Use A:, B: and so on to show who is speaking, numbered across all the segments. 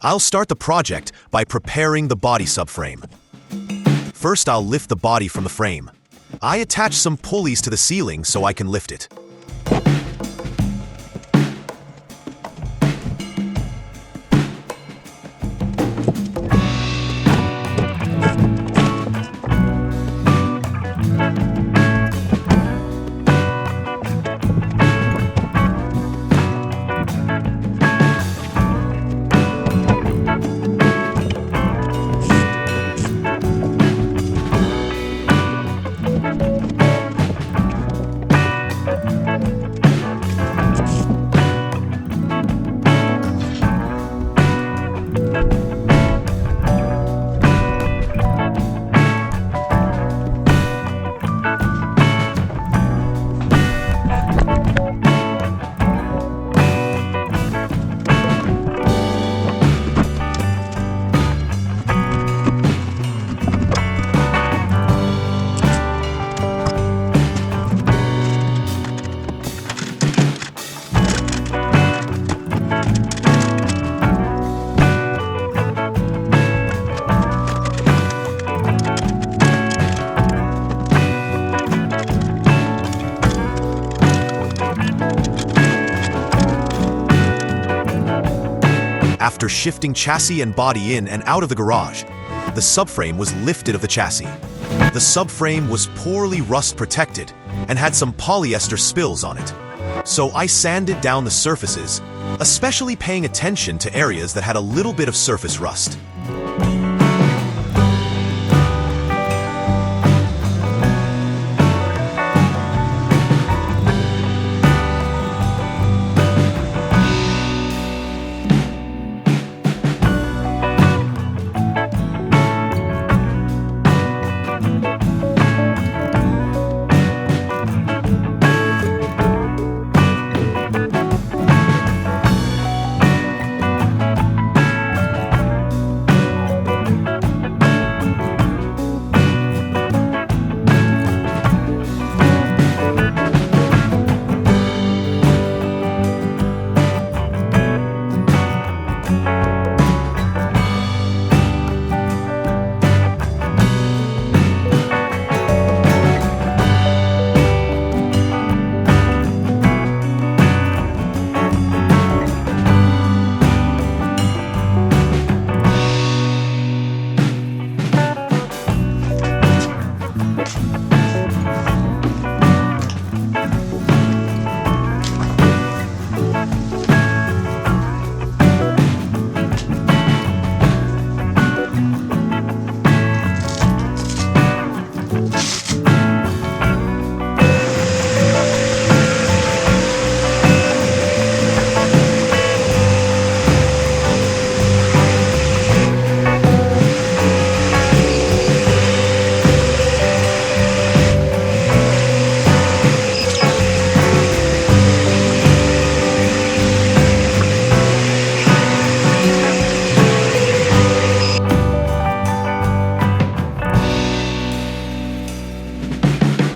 A: I'll start the project by preparing the body subframe. First, I'll lift the body from the frame. I attach some pulleys to the ceiling so I can lift it. After shifting chassis and body in and out of the garage, the subframe was lifted of the chassis. The subframe was poorly rust protected and had some polyester spills on it. So I sanded down the surfaces, especially paying attention to areas that had a little bit of surface rust.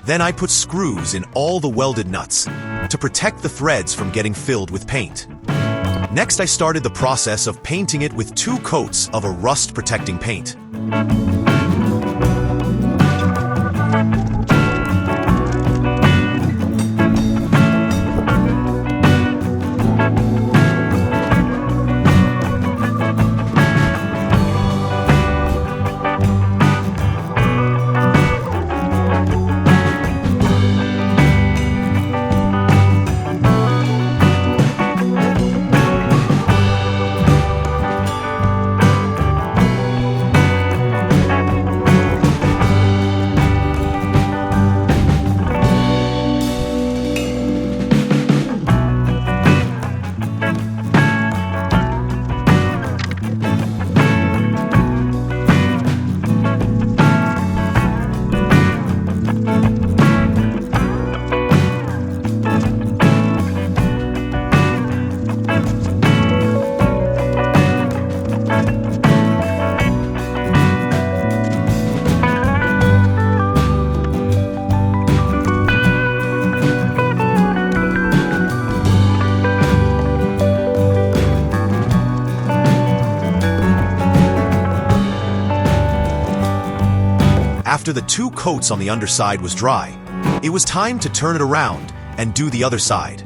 A: Then I put screws in all the welded nuts to protect the threads from getting filled with paint. Next, I started the process of painting it with 2 coats of a rust-protecting paint. After the 2 coats on the underside was dry, it was time to turn it around and do the other side.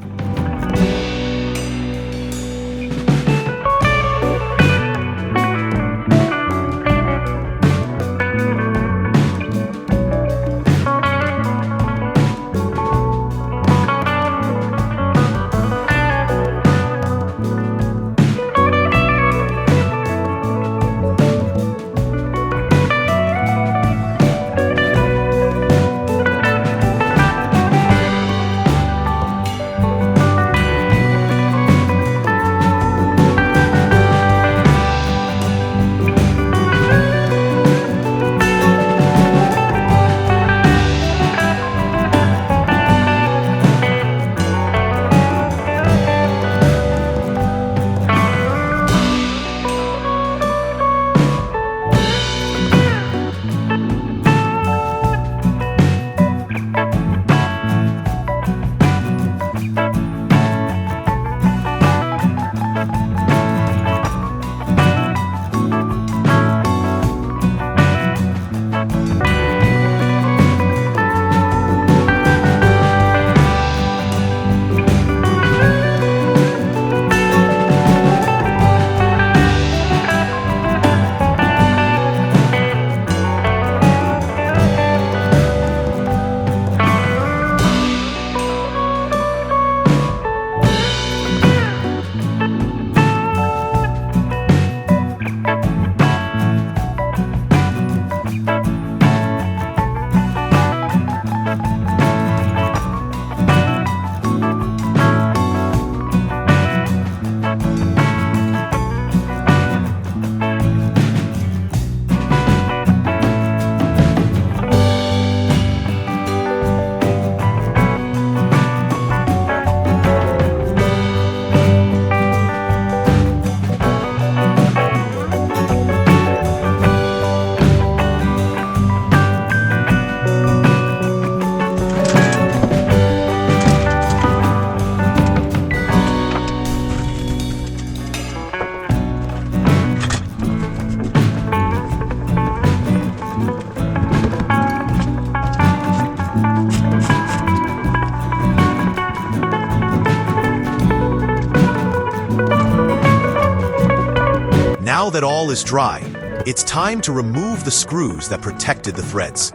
A: Now that all is dry, it's time to remove the screws that protected the threads.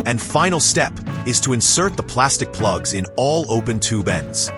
A: And final step is to insert the plastic plugs in all open tube ends.